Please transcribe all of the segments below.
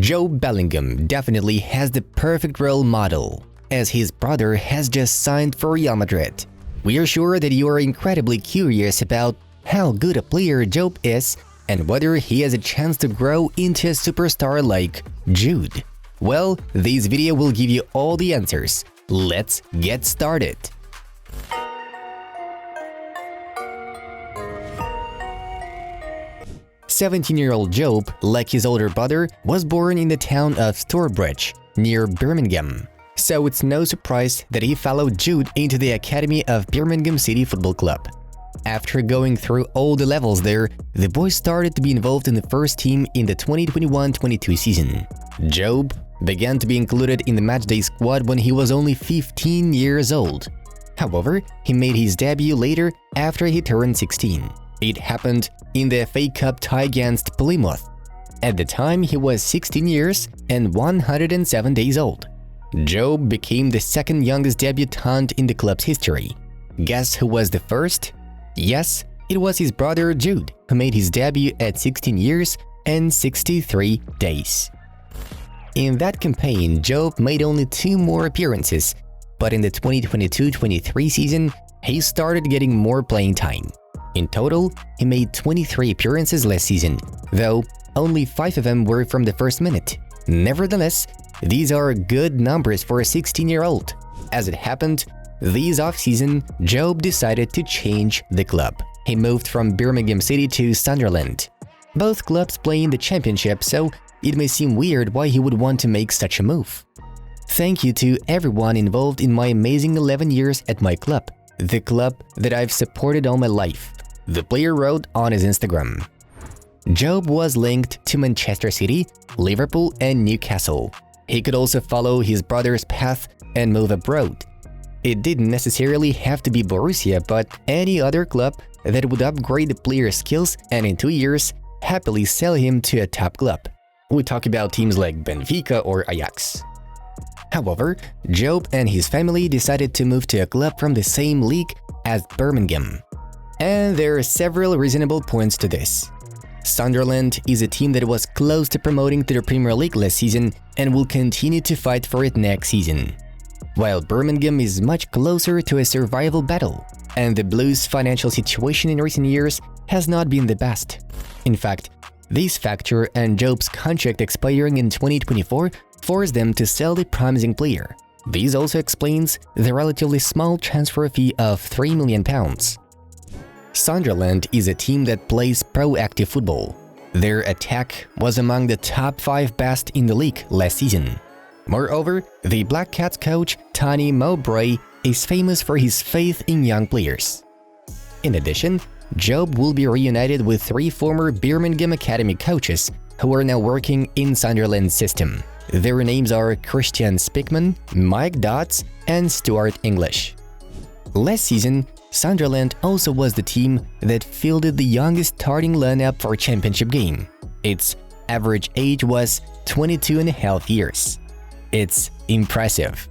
Jobe Bellingham definitely has the perfect role model, as his brother has just signed for Real Madrid. We are sure that you are incredibly curious about how good a player Jobe is and whether he has a chance to grow into a superstar like Jude. Well, this video will give you all the answers. Let's get started. 17-year-old Jobe, like his older brother, was born in the town of Stourbridge, near Birmingham. So it's no surprise that he followed Jude into the academy of Birmingham City Football Club. After going through all the levels there, the boy started to be involved in the first team in the 2021-22 season. Jobe began to be included in the matchday squad when he was only 15 years old. However, he made his debut later after he turned 16. It happened in the FA Cup tie against Plymouth. At the time, he was 16 years and 107 days old. Jobe became the second youngest debutant in the club's history. Guess who was the first? Yes, it was his brother Jude, who made his debut at 16 years and 63 days. In that campaign, Jobe made only 2 more appearances, but in the 2022-23 season, he started getting more playing time. In total, he made 23 appearances last season, though only 5 of them were from the first minute. Nevertheless, these are good numbers for a 16-year-old. As it happened, this off-season, Jobe decided to change the club. He moved from Birmingham City to Sunderland. Both clubs play in the Championship, so it may seem weird why he would want to make such a move. Thank you to everyone involved in my amazing 11 years at my club, the club that I've supported all my life, the player wrote on his Instagram. Jobe was linked to Manchester City, Liverpool, and Newcastle. He could also follow his brother's path and move abroad. It didn't necessarily have to be Borussia, but any other club that would upgrade the player's skills and in 2 years happily sell him to a top club. We talk about teams like Benfica or Ajax. However, Jobe and his family decided to move to a club from the same league as Birmingham. And there are several reasonable points to this. Sunderland is a team that was close to promoting to the Premier League last season and will continue to fight for it next season. While Birmingham is much closer to a survival battle, and the Blues' financial situation in recent years has not been the best. In fact, this factor and Jobe's contract expiring in 2024 forced them to sell the promising player. This also explains the relatively small transfer fee of £3 million. Sunderland is a team that plays proactive football. Their attack was among the top 5 best in the league last season. Moreover, the Black Cats coach Tony Mowbray is famous for his faith in young players. In addition, Jobe will be reunited with 3 former Birmingham Academy coaches who are now working in Sunderland's system. Their names are Christian Spickman, Mike Dodds, and Stuart English. Last season, Sunderland also was the team that fielded the youngest starting lineup for a championship game. Its average age was 22.5 years. It's impressive.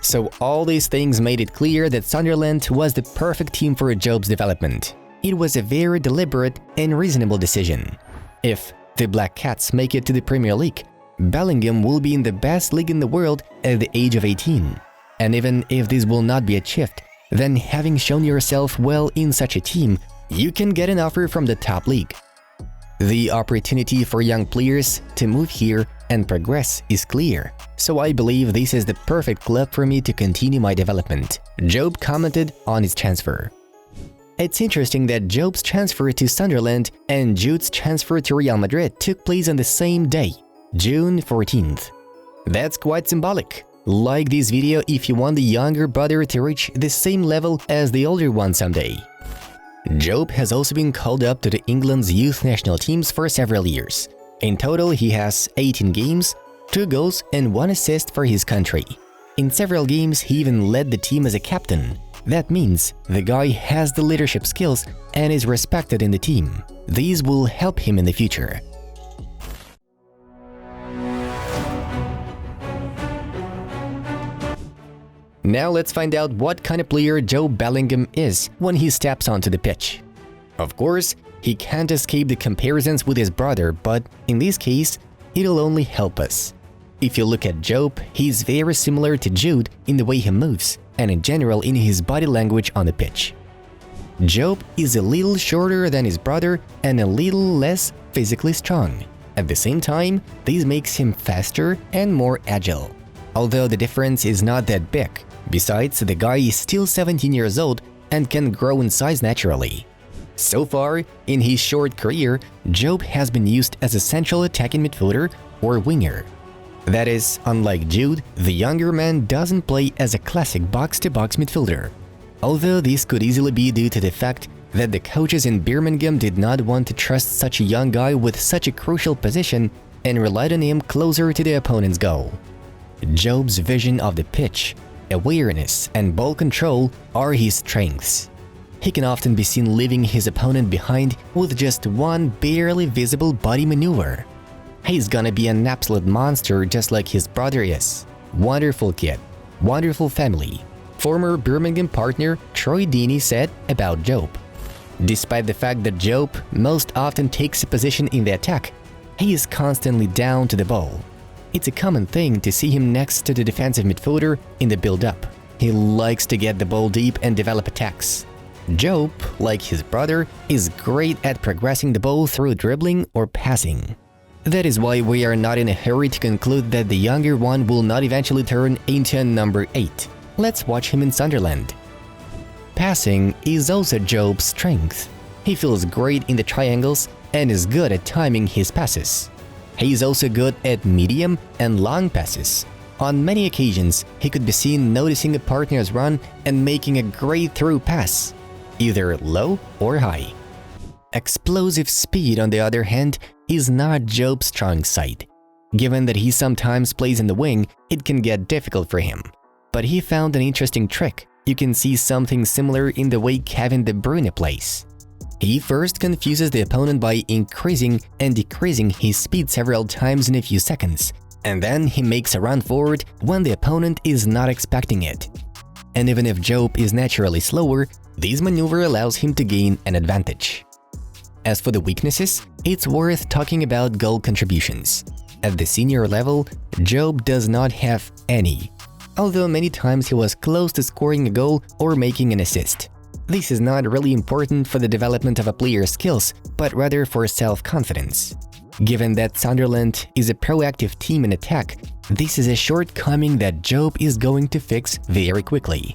So all these things made it clear that Sunderland was the perfect team for Jobe's development. It was a very deliberate and reasonable decision. If the Black Cats make it to the Premier League, Bellingham will be in the best league in the world at the age of 18. And even if this will not be achieved, then having shown yourself well in such a team, you can get an offer from the top league. The opportunity for young players to move here and progress is clear, so I believe this is the perfect club for me to continue my development, Jobe commented on his transfer. It's interesting that Jobe's transfer to Sunderland and Jude's transfer to Real Madrid took place on the same day, June 14th. That's quite symbolic. Like this video if you want the younger brother to reach the same level as the older one someday. Jobe has also been called up to the England's youth national teams for several years. In total, he has 18 games, 2 goals and 1 assist for his country. In several games, he even led the team as a captain. That means the guy has the leadership skills and is respected in the team. These will help him in the future. Now let's find out what kind of player Jobe Bellingham is when he steps onto the pitch. Of course, he can't escape the comparisons with his brother, but in this case, it'll only help us. If you look at Jobe, he's very similar to Jude in the way he moves and in general in his body language on the pitch. Jobe is a little shorter than his brother and a little less physically strong. At the same time, this makes him faster and more agile, although the difference is not that big. Besides, the guy is still 17 years old and can grow in size naturally. So far, in his short career, Jobe has been used as a central attacking midfielder or winger. That is, unlike Jude, the younger man doesn't play as a classic box-to-box midfielder. Although this could easily be due to the fact that the coaches in Birmingham did not want to trust such a young guy with such a crucial position and relied on him closer to the opponent's goal. Jobe's vision of the pitch, awareness, and ball control are his strengths. He can often be seen leaving his opponent behind with just one barely visible body maneuver. He's gonna be an absolute monster just like his brother is. Wonderful kid, wonderful family, former Birmingham partner Troy Deeney said about Jobe. Despite the fact that Jobe most often takes a position in the attack, he is constantly down to the ball. It's a common thing to see him next to the defensive midfielder in the build-up. He likes to get the ball deep and develop attacks. Jobe, like his brother, is great at progressing the ball through dribbling or passing. That is why we are not in a hurry to conclude that the younger one will not eventually turn into a number 8. Let's watch him in Sunderland. Passing is also Jobe's strength. He feels great in the triangles and is good at timing his passes. He is also good at medium and long passes. On many occasions, he could be seen noticing a partner's run and making a great through pass, either low or high. Explosive speed, on the other hand, is not Jobe's strong side. Given that he sometimes plays in the wing, it can get difficult for him. But he found an interesting trick. You can see something similar in the way Kevin De Bruyne plays. He first confuses the opponent by increasing and decreasing his speed several times in a few seconds, and then he makes a run forward when the opponent is not expecting it. And even if Jobe is naturally slower, this maneuver allows him to gain an advantage. As for the weaknesses, it's worth talking about goal contributions. At the senior level, Jobe does not have any, although many times he was close to scoring a goal or making an assist. This is not really important for the development of a player's skills, but rather for self-confidence. Given that Sunderland is a proactive team in attack, this is a shortcoming that Jobe is going to fix very quickly.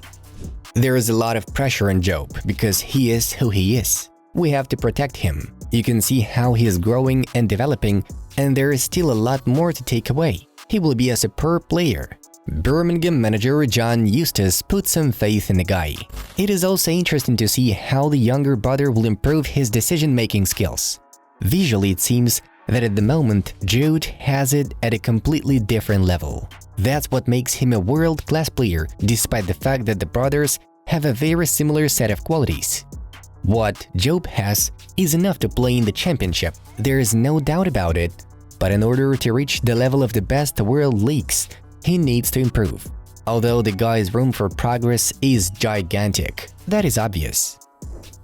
There is a lot of pressure on Jobe because he is who he is. We have to protect him. You can see how he is growing and developing, and there is still a lot more to take away. He will be a superb player. Birmingham manager John Eustace put some faith in the guy. It is also interesting to see how the younger brother will improve his decision-making skills. Visually, it seems that at the moment, Jude has it at a completely different level. That's what makes him a world-class player, despite the fact that the brothers have a very similar set of qualities. What Jobe has is enough to play in the championship, there is no doubt about it, but in order to reach the level of the best world leagues, he needs to improve. Although the guy's room for progress is gigantic, that is obvious.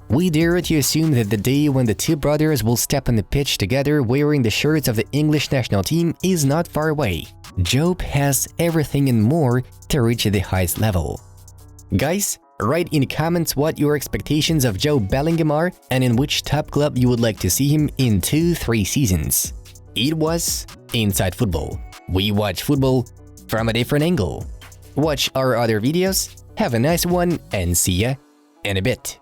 We dare to assume that the day when the two brothers will step on the pitch together wearing the shirts of the English national team is not far away. Jobe has everything and more to reach the highest level. Guys, write in the comments what your expectations of Jobe Bellingham are and in which top club you would like to see him in 2-3 seasons. It was Inside Football. We watch football from a different angle. Watch our other videos, have a nice one, and see ya in a bit.